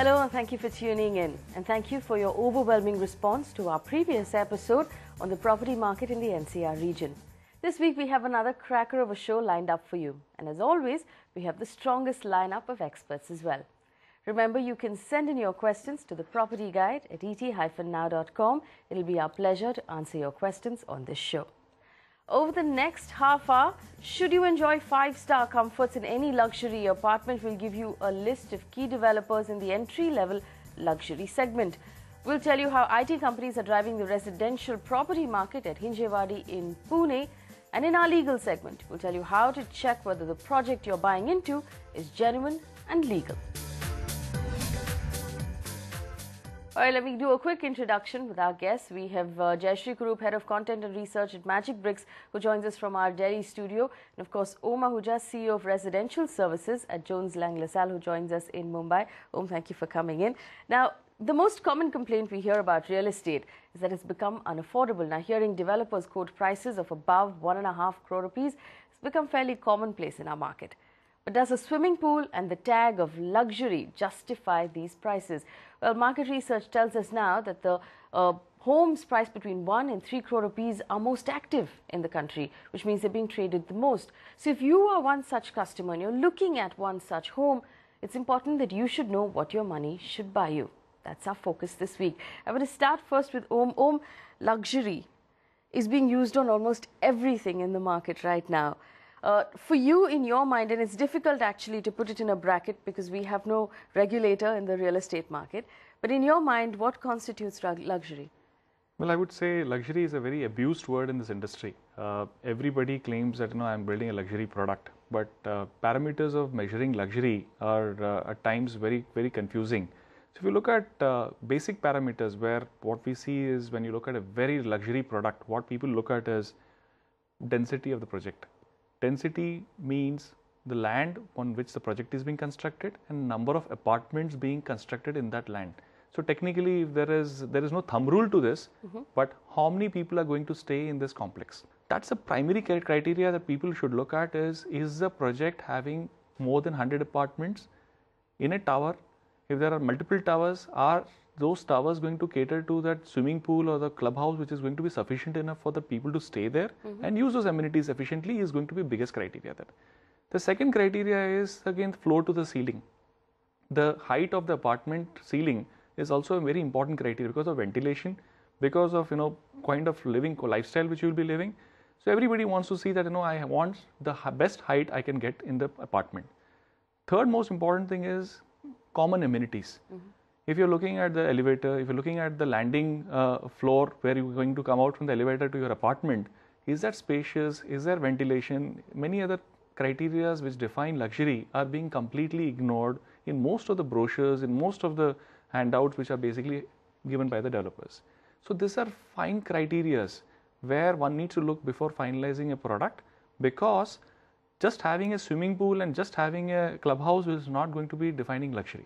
Hello and thank you for tuning in, and thank you for your overwhelming response to our previous episode on the property market in the NCR region. This week we have another cracker of a show lined up for you, and as always we have the strongest lineup of experts as well. Remember, you can send in your questions to the property guide at et-now.com. It'll be our pleasure to answer your questions on this show. Over the next half hour, should you enjoy 5-star comforts in any luxury apartment, we'll give you a list of key developers in the entry-level luxury segment. We'll tell you how IT companies are driving the residential property market at Hinjewadi in Pune. And in our legal segment, we'll tell you how to check whether the project you're buying into is genuine and legal. All right, let me do a quick introduction with our guests. We have Jayashree Kurup, Head of Content and Research at Magic Bricks, who joins us from our Delhi studio. And of course, Om Ahuja, CEO of Residential Services at Jones Lang LaSalle, who joins us in Mumbai. Om, thank you for coming in. Now, the most common complaint we hear about real estate is that it's become unaffordable. Now, hearing developers quote prices of above 1.5 crore rupees has become fairly commonplace in our market. But does a swimming pool and the tag of luxury justify these prices? Well, market research tells us now that the homes priced between 1 and 3 crore rupees are most active in the country, which means they're being traded the most. So if you are one such customer and you're looking at one such home, it's important that you should know what your money should buy you. That's our focus this week. I'm going to start first with Om. Om, luxury is being used on almost everything in the market right now. For you, in your mind, and it's difficult actually to put it in a bracket because we have no regulator in the real estate market, but in your mind, what constitutes luxury? Well, I would say luxury is a very abused word in this industry. Everybody claims that, I'm building a luxury product, but parameters of measuring luxury are at times very, very confusing. So if you look at basic parameters, where what we see is when you look at a very luxury product, what people look at is density of the project. Density means the land on which the project is being constructed and number of apartments being constructed in that land. So technically, there is no thumb rule to this, but how many people are going to stay in this complex? That's the primary criteria that people should look at is the project having more than 100 apartments in a tower? If there are multiple towers, are those towers going to cater to that swimming pool or the clubhouse, which is going to be sufficient enough for the people to stay there and use those amenities efficiently, is going to be the biggest criteria there. The second criteria is again floor to the ceiling. The height of the apartment ceiling is also a very important criteria because of ventilation, because of kind of living lifestyle which you will be living. So everybody wants to see that I want the best height I can get in the apartment. Third most important thing is common amenities. If you're looking at the elevator, if you're looking at the landing floor where you're going to come out from the elevator to your apartment, is that spacious? Is there ventilation? Many other criteria which define luxury are being completely ignored in most of the brochures, in most of the handouts which are basically given by the developers. So these are fine criteria where one needs to look before finalizing a product, because just having a swimming pool and just having a clubhouse is not going to be defining luxury.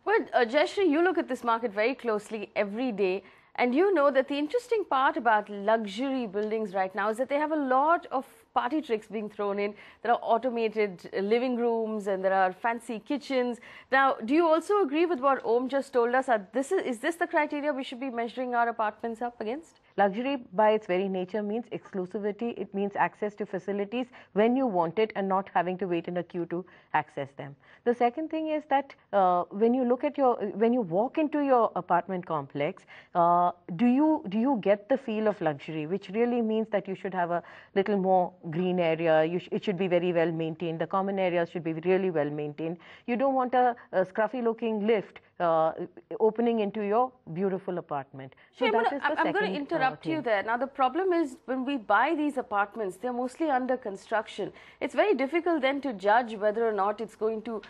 Well, Jayashree, you look at this market very closely every day, and you know that the interesting part about luxury buildings right now is that they have a lot of party tricks being thrown in. There are automated living rooms and there are fancy kitchens. Now, do you also agree with what Om just told us? Is this the criteria we should be measuring our apartments up against? Luxury by its very nature means exclusivity. It means access to facilities when you want it and not having to wait in a queue to access them. The second thing is that when you walk into your apartment complex, do you get the feel of luxury, which really means that you should have a little more green area. It should be very well maintained. The common areas should be really well maintained. You don't want a scruffy looking lift opening into your beautiful apartment. So I'm going to interrupt you there. Now, the problem is when we buy these apartments, they're mostly under construction. It's very difficult then to judge whether or not it's going to,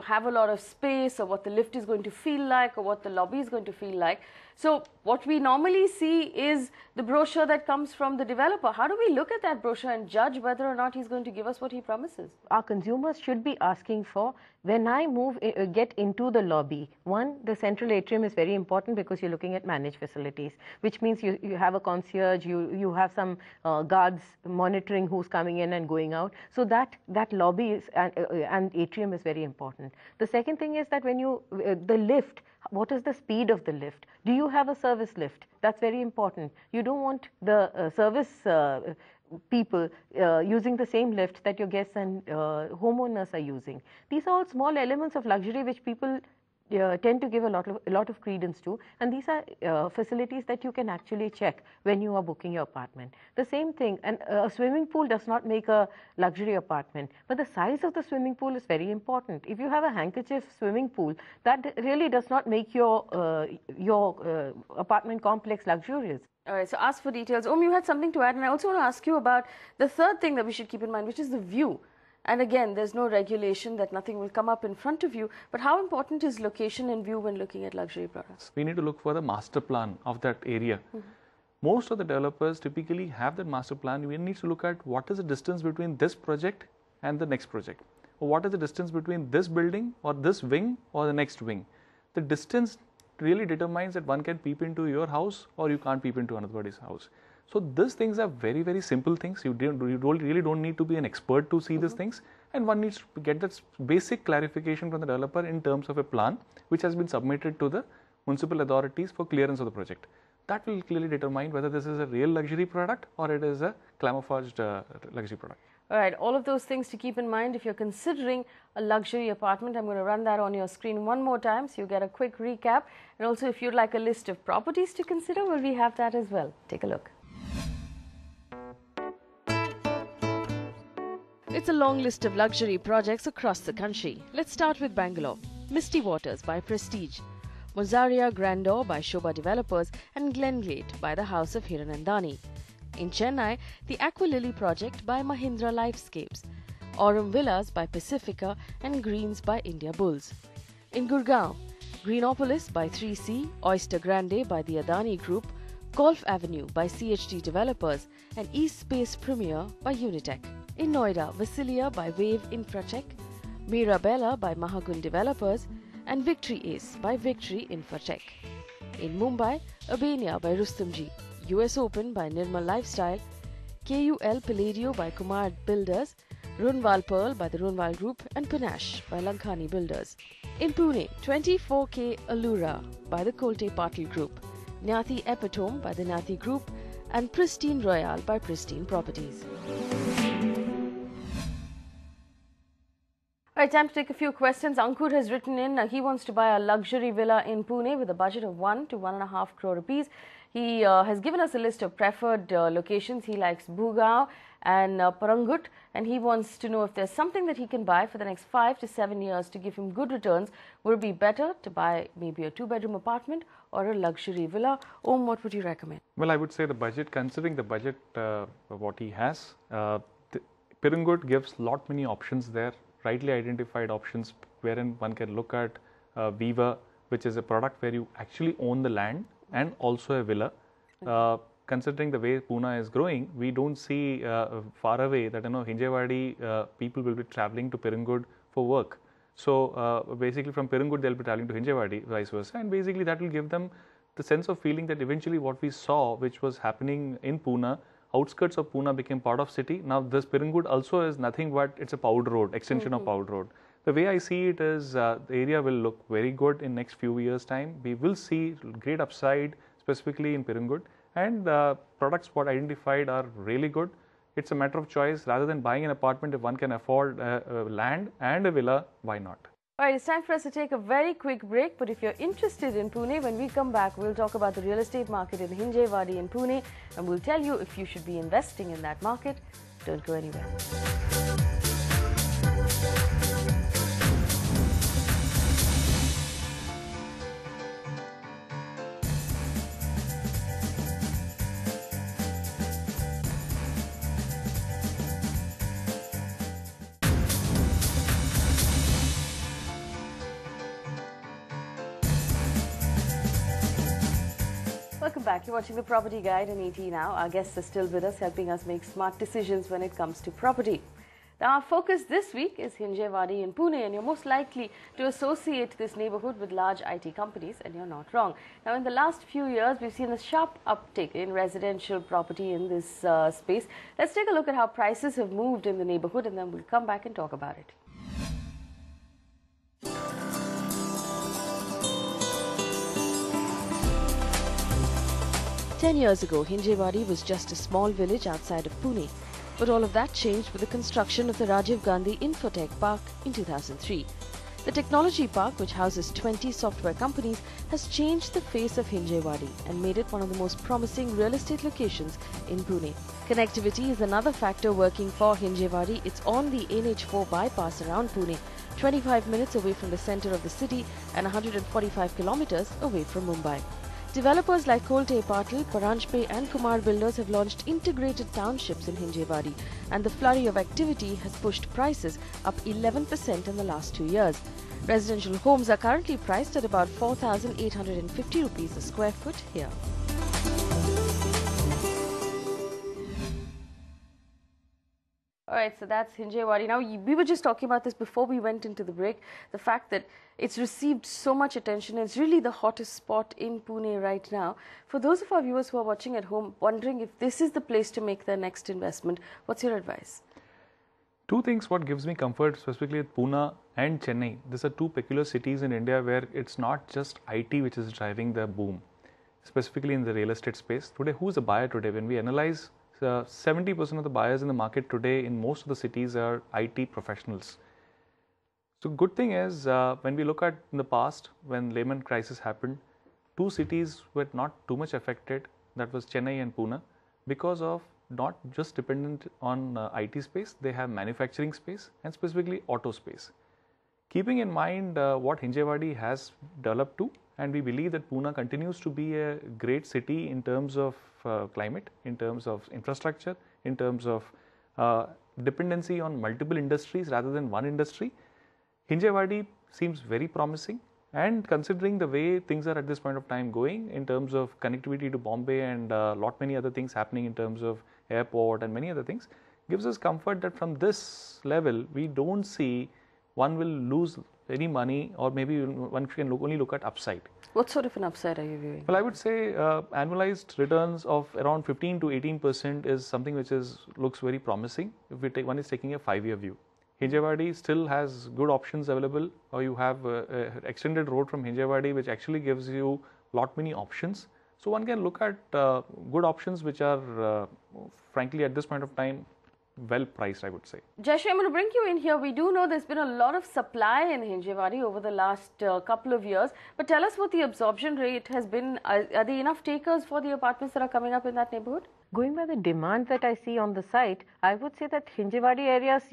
have a lot of space, or what the lift is going to feel like, or what the lobby is going to feel like. So what we normally see is the brochure that comes from the developer. How do we look at that brochure and judge judge whether or not he's going to give us what he promises? Our consumers should be asking for, when I get into the lobby, one, the central atrium is very important because you're looking at managed facilities, which means you have a concierge, you have some guards monitoring who's coming in and going out. So that lobby is, and atrium is very important. The second thing is that when the lift, what is the speed of the lift? Do you have a service lift? That's very important. You don't want the service people using the same lift that your guests and homeowners are using. These are all small elements of luxury which people tend to give a lot of credence to, and these are facilities that you can actually check when you are booking your apartment. The same thing, and a swimming pool does not make a luxury apartment, but the size of the swimming pool is very important. If you have a handkerchief swimming pool, that really does not make your apartment complex luxurious. All right, so ask for details. You had something to add, and I also want to ask you about the third thing that we should keep in mind, which is the view. And again, there's no regulation that nothing will come up in front of you, but how important is location and view when looking at luxury products? We need to look for the master plan of that area. Most of the developers typically have that master plan. We need to look at what is the distance between this project and the next project. Or what is the distance between this building or this wing or the next wing. The distance really determines that one can peep into your house or you can't peep into anybody's house. So these things are very, very simple things. You really don't need to be an expert to see these things, and one needs to get that basic clarification from the developer in terms of a plan which has been submitted to the municipal authorities for clearance of the project. That will clearly determine whether this is a real luxury product or it is a camouflaged luxury product. All right, all of those things to keep in mind if you're considering a luxury apartment. I'm going to run that on your screen one more time so you get a quick recap. And also, if you'd like a list of properties to consider, well, we have that as well. Take a look. It's a long list of luxury projects across the country. Let's start with Bangalore. Misty Waters by Prestige, Mozaria Grandeur by Shobha Developers, and Glenglade by the House of Hiranandani. In Chennai, the Aqua Lily project by Mahindra Lifescapes, Aurum Villas by Pacifica, and Greens by India Bulls. In Gurgaon, Greenopolis by 3C, Oyster Grande by the Adani Group, Golf Avenue by CHD Developers, and East Space Premier by Unitech. In Noida, Vasilia by Wave Infratech, Mirabella by Mahagun Developers, and Victory Ace by Victory Infratech. In Mumbai, Urbania by Rustomji, US Open by Nirmal Lifestyle, KUL Palladio by Kumar Builders, Runwal Pearl by the Runwal Group, and Panache by Lankhani Builders. In Pune, 24K Allura by the Kolte Patil Group, Nyathi Epitome by the Nyathi Group, and Pristine Royale by Pristine Properties. All right, time to take a few questions. Ankur has written in, he wants to buy a luxury villa in Pune with a budget of 1 to 1.5 crore rupees. He has given us a list of preferred locations. He likes Bhugaon and Parangut, and he wants to know if there's something that he can buy for the next 5 to 7 years to give him good returns. Would it be better to buy maybe a 2-bedroom apartment or a luxury villa? What would you recommend? Well, I would say the budget, considering the budget of what he has, Parangut gives lot many options there. Rightly identified options wherein one can look at Viva, which is a product where you actually own the land and also a villa. Considering the way Pune is growing, we don't see far away that Hinjewadi people will be traveling to Parangut for work. So basically from Parangut they'll be traveling to Hinjewadi, vice versa, and basically that will give them the sense of feeling that eventually what we saw, which was happening in Pune, outskirts of Pune became part of city. Now this Parangut also is nothing but it's a Powd Road, extension of Powd Road. The way I see it is the area will look very good in next few years time. We will see great upside specifically in Parangut, and products what identified are really good. It's a matter of choice. Rather than buying an apartment, if one can afford land and a villa, why not? All right, it's time for us to take a very quick break. But if you're interested in Pune, when we come back, we'll talk about the real estate market in Hinjewadi in Pune, and we'll tell you if you should be investing in that market. Don't go anywhere. welcome back. You're watching The Property Guide on ET Now. Our guests are still with us, helping us make smart decisions when it comes to property. Now, our focus this week is Hinjewadi in Pune, and you're most likely to associate this neighborhood with large IT companies, and you're not wrong. Now, in the last few years, we've seen a sharp uptick in residential property in this space. Let's take a look at how prices have moved in the neighborhood, and then we'll come back and talk about it. Ten years ago, Hinjewadi was just a small village outside of Pune. But all of that changed with the construction of the Rajiv Gandhi Infotech Park in 2003. The technology park, which houses 20 software companies, has changed the face of Hinjewadi and made it one of the most promising real estate locations in Pune. Connectivity is another factor working for Hinjewadi. It's on the NH4 bypass around Pune, 25 minutes away from the centre of the city and 145 kilometers away from Mumbai. Developers like Kolte Patil, Paranjpe and Kumar builders have launched integrated townships in Hinjewadi, and the flurry of activity has pushed prices up 11% in the last 2 years. Residential homes are currently priced at about 4,850 rupees a square foot here. Alright, so that's Hinjewadi. Now, we were just talking about this before we went into the break, the fact that it's received so much attention. It's really the hottest spot in Pune right now. For those of our viewers who are watching at home, wondering if this is the place to make their next investment, what's your advice? Two things what gives me comfort, specifically at Pune and Chennai. These are two peculiar cities in India where it's not just IT which is driving the boom, specifically in the real estate space. Today, who's a buyer today? When we analyze 70% of the buyers in the market today in most of the cities are IT professionals. So good thing is when we look at in the past, when Lehman crisis happened, two cities were not too much affected. That was Chennai and Pune, because of not just dependent on IT space, they have manufacturing space and specifically auto space. Keeping in mind what Hinjewadi has developed to, and we believe that Pune continues to be a great city in terms of climate, in terms of infrastructure, in terms of dependency on multiple industries rather than one industry. Hinjewadi seems very promising, and considering the way things are at this point of time going in terms of connectivity to Bombay and lot many other things happening in terms of airport and many other things, gives us comfort that from this level we don't see one will lose any money, or maybe one can only look at upside. What sort of an upside are you viewing? Well, I would say annualized returns of around 15 to 18% is something which looks very promising if one is taking a 5-year view. Hinjewadi still has good options available, or you have extended road from Hinjewadi which actually gives you lot many options. So one can look at good options which are frankly at this point of time well priced, I would say. Jayashree, I'm going to bring you in here. We do know there's been a lot of supply in Hinjewadi over the last couple of years, but tell us what the absorption rate has been. Are there enough takers for the apartments that are coming up in that neighborhood? Going by the demand that I see on the site, I would say that Hinjewadi areas,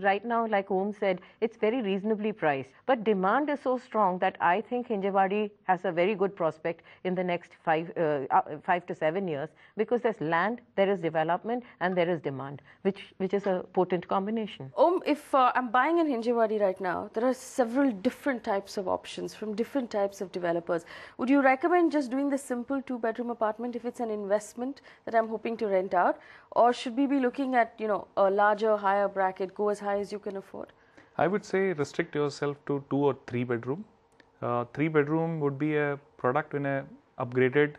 right now, like Om said, it's very reasonably priced. But demand is so strong that I think Hinjewadi has a very good prospect in the next 5 to 7 years, because there's land, there is development, and there is demand, which is a potent combination. Om, if I'm buying in Hinjewadi right now, there are several different types of options from different types of developers. Would you recommend just doing the simple 2-bedroom apartment if it's an investment that I'm hoping to rent out, or should we be looking at a larger, higher bracket, go as high as you can afford? I would say restrict yourself to 2 or 3 bedroom. 3 bedroom would be a product in a upgraded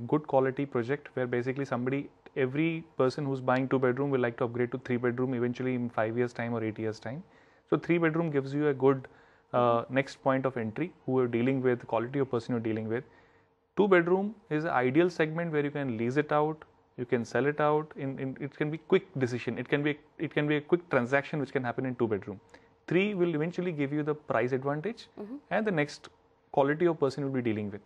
good quality project where basically every person who's buying 2 bedroom will like to upgrade to 3 bedroom eventually in 5 years time or 8 years time. So 3 bedroom gives you a good next point of entry who are dealing with, the quality of person you're dealing with. 2 bedroom is an ideal segment where you can lease it out, you can sell it out. It can be quick decision. It can be a quick transaction which can happen in 2 bedroom. 3 will eventually give you the price advantage and the next quality of person you'll be dealing with.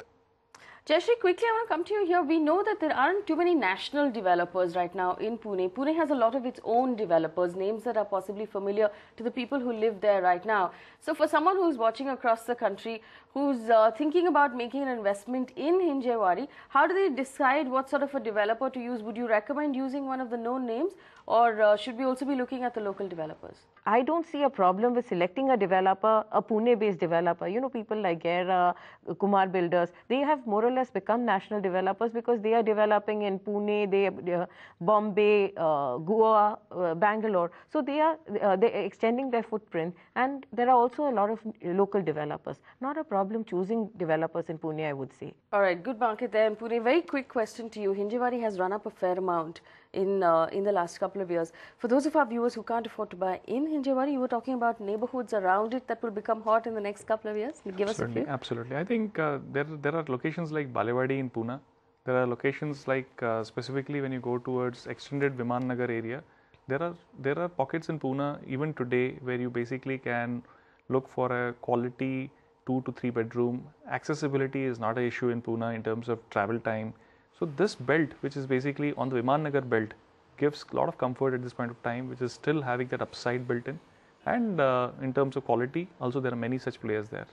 Jayashree, quickly I want to come to you here. We know that there aren't too many national developers right now in Pune. Pune has a lot of its own developers, names that are possibly familiar to the people who live there right now. So for someone who's watching across the country, who's thinking about making an investment in Hinjewadi, how do they decide what sort of a developer to use? Would you recommend using one of the known names, or should we also be looking at the local developers? I don't see a problem with selecting a developer, a Pune-based developer. You know, people like Gera, Kumar builders, they have more or less become national developers because they are developing in Pune, Bombay, Goa, Bangalore. So they're extending their footprint, and there are also a lot of local developers. Not a problem choosing developers in Pune, I would say. All right, good market there in Pune. Very quick question to you. Hinjewadi has run up a fair amount in the last couple of years. For those of our viewers who can't afford to buy in Hinjewadi, you were talking about neighborhoods around it that will become hot in the next couple of years. Give us a few. Absolutely. I think there are locations like Balewadi in Pune. There are locations like specifically when you go towards extended Viman Nagar area. There are pockets in Pune even today where you basically can look for a quality 2 to 3 bedroom. Accessibility is not an issue in Pune in terms of travel time. So this belt, which is basically on the Viman Nagar belt, gives a lot of comfort at this point of time, which is still having that upside built in. And in terms of quality, also there are many such players there.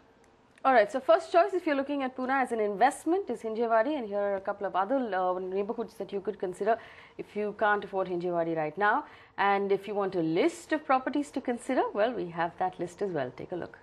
All right, so first choice if you're looking at Pune as an investment is Hinjewadi, and here are a couple of other neighborhoods that you could consider if you can't afford Hinjewadi right now. And if you want a list of properties to consider, well, we have that list as well. Take a look.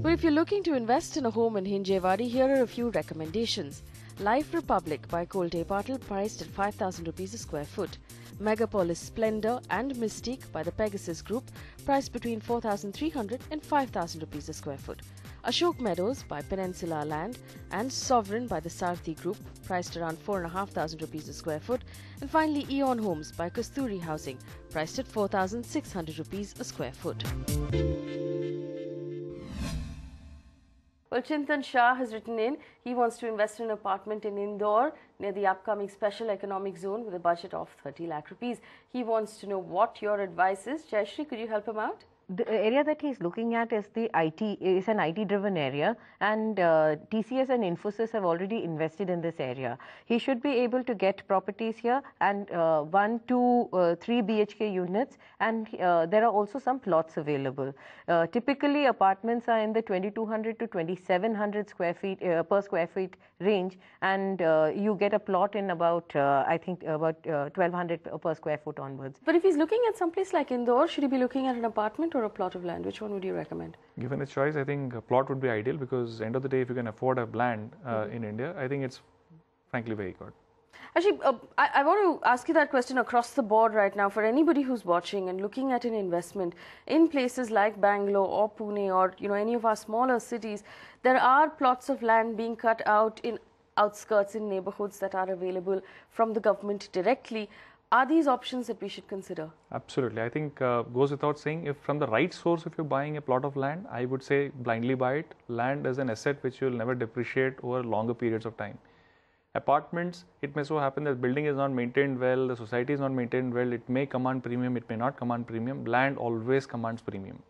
But if you're looking to invest in a home in Hinjewadi, here are a few recommendations. Life Republic by Kolte Patil, priced at 5,000 rupees a square foot. Megapolis Splendor and Mystique by the Pegasus Group, priced between 4,300 and 5,000 rupees a square foot. Ashok Meadows by Peninsula Land and Sovereign by the Sarthi Group, priced around 4,500 rupees a square foot. And finally, Eon Homes by Kasturi Housing, priced at 4,600 rupees a square foot. Well, Chintan Shah has written in. He wants to invest in an apartment in Indore near the upcoming special economic zone with a budget of 30 lakh rupees. He wants to know what your advice is. Jayashree, could you help him out? The area that he's looking at is an IT driven area, and TCS and Infosys have already invested in this area. He should be able to get properties here, and 1, 2, 3 BHK units, and there are also some plots available. Typically apartments are in the 2200 to 2700 square feet per square feet range, and you get a plot in about I think about 1200 per square foot onwards. But if he's looking at some place like Indore, should he be looking at an apartment or a plot of land? Which one would you recommend? Given a choice, I think a plot would be ideal, because end of the day, if you can afford a land in India, I think it's frankly very good. Actually, I want to ask you that question across the board right now for anybody who's watching and looking at an investment in places like Bangalore or Pune or any of our smaller cities. There are plots of land being cut out in outskirts, in neighborhoods that are available from the government directly. Are these options that we should consider? Absolutely. I think goes without saying, if from the right source, if you're buying a plot of land, I would say blindly buy it. Land is an asset which you'll never depreciate over longer periods of time. Apartments, it may so happen that building is not maintained well, the society is not maintained well, it may command premium, it may not command premium. Land always commands premium.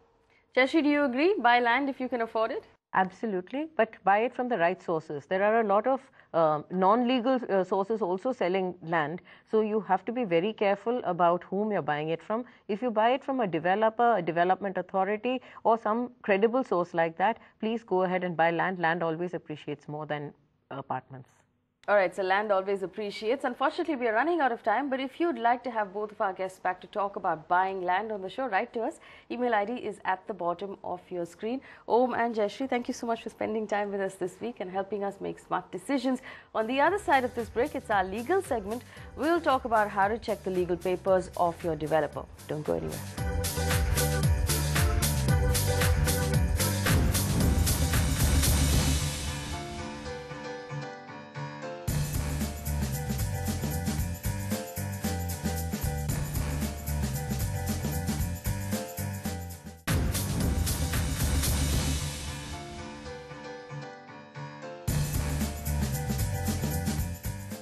Jayashree, do you agree? Buy land if you can afford it? Absolutely, but buy it from the right sources. There are a lot of non-legal sources also selling land, so you have to be very careful about whom you're buying it from. If you buy it from a developer, a development authority, or some credible source like that, please go ahead and buy land. Land always appreciates more than apartments. All right, so land always appreciates. Unfortunately, we are running out of time, but if you'd like to have both of our guests back to talk about buying land on the show, write to us. Email ID is at the bottom of your screen. Om and Jayashree, thank you so much for spending time with us this week and helping us make smart decisions. On the other side of this break, it's our legal segment. We'll talk about how to check the legal papers of your developer. Don't go anywhere.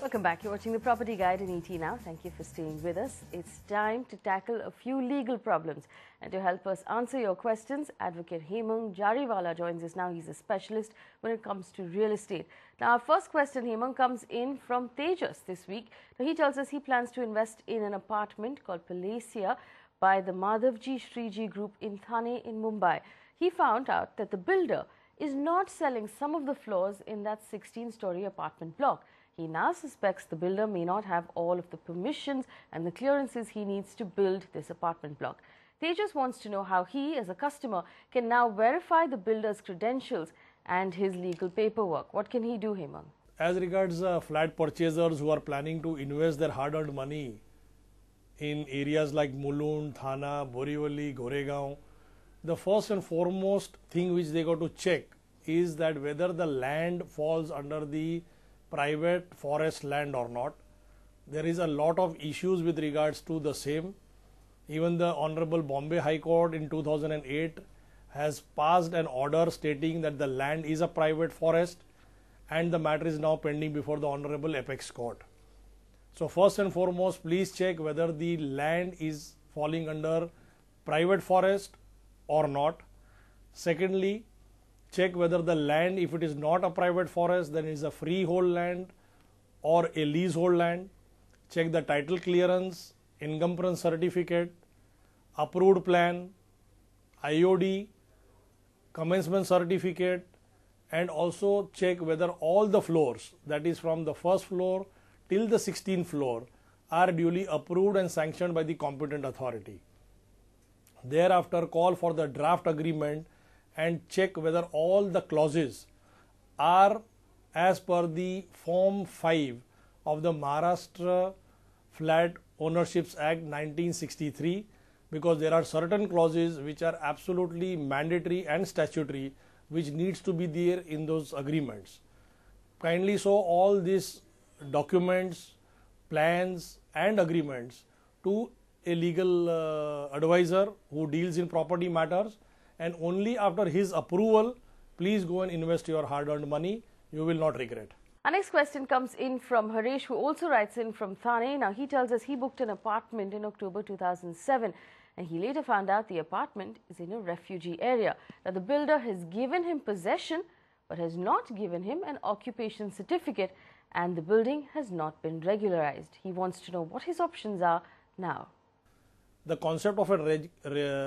Welcome back. You're watching the Property Guide in ET Now. Thank you for staying with us. It's time to tackle a few legal problems. And to help us answer your questions, Advocate Hemang Jariwala joins us now. He's a specialist when it comes to real estate. Now, our first question, Hemang, comes in from Tejas this week. Now, he tells us he plans to invest in an apartment called Palacia by the Madhavji Shriji Group in Thane in Mumbai. He found out that the builder is not selling some of the floors in that 16-story apartment block. He now suspects the builder may not have all of the permissions and the clearances he needs to build this apartment block. Tejas wants to know how he, as a customer, can now verify the builder's credentials and his legal paperwork. What can he do, Hemang? As regards flat purchasers who are planning to invest their hard-earned money in areas like Mulund, Thana, Borivali, Goregaon, the first and foremost thing which they got to check is that whether the land falls under the private forest land or not. There is a lot of issues with regards to the same. Even the Honorable Bombay High Court in 2008 has passed an order stating that the land is a private forest, and the matter is now pending before the Honorable Apex Court. So first and foremost, please check whether the land is falling under private forest or not. Secondly, check whether the land, if it is not a private forest, then it is a freehold land or a leasehold land. Check the title clearance, encumbrance certificate, approved plan, IOD, commencement certificate, and also check whether all the floors, that is from the first floor till the 16th floor, are duly approved and sanctioned by the competent authority. Thereafter, call for the draft agreement and check whether all the clauses are as per the Form 5 of the Maharashtra Flat Ownerships Act 1963, because there are certain clauses which are absolutely mandatory and statutory which needs to be there in those agreements. Kindly show all these documents, plans and agreements to a legal advisor who deals in property matters, and only after his approval, please go and invest your hard-earned money. You will not regret. Our next question comes in from Harish, who also writes in from Thane. Now, he tells us he booked an apartment in October 2007 and he later found out the apartment is in a refugee area. Now, the builder has given him possession but has not given him an occupation certificate, and the building has not been regularized. He wants to know what his options are now. The concept of a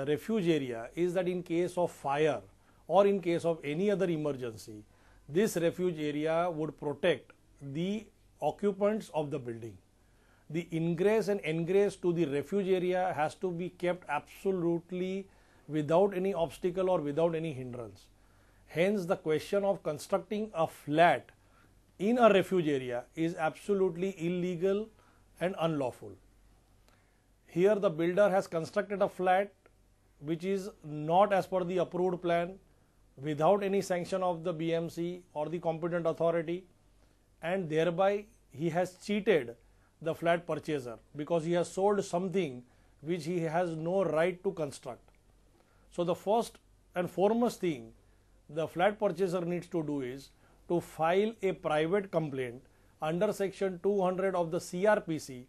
refuge area is that in case of fire or in case of any other emergency, this refuge area would protect the occupants of the building. The ingress and ingress to the refuge area has to be kept absolutely without any obstacle or without any hindrance. Hence, the question of constructing a flat in a refuge area is absolutely illegal and unlawful. Here the builder has constructed a flat which is not as per the approved plan, without any sanction of the BMC or the competent authority, and thereby he has cheated the flat purchaser because he has sold something which he has no right to construct. So the first and foremost thing the flat purchaser needs to do is to file a private complaint under section 200 of the CRPC,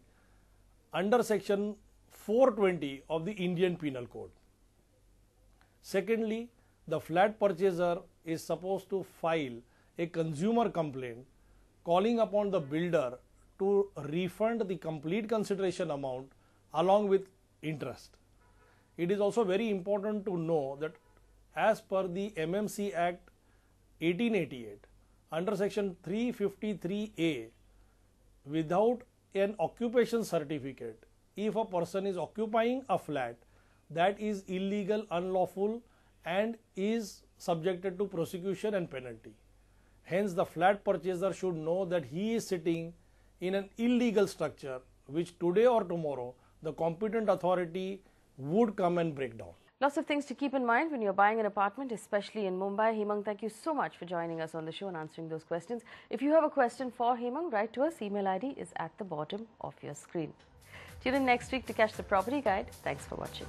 under section 420 of the Indian Penal Code. Secondly, the flat purchaser is supposed to file a consumer complaint calling upon the builder to refund the complete consideration amount along with interest. It is also very important to know that as per the MMC Act 1888, under section 353A, without an occupation certificate, if a person is occupying a flat, that is illegal, unlawful and is subjected to prosecution and penalty. Hence, the flat purchaser should know that he is sitting in an illegal structure which today or tomorrow the competent authority would come and break down. Lots of things to keep in mind when you're buying an apartment, especially in Mumbai. Hemang, thank you so much for joining us on the show and answering those questions. If you have a question for Hemang, write to us. Email ID is at the bottom of your screen. Tune in next week to catch the Property Guide. Thanks for watching.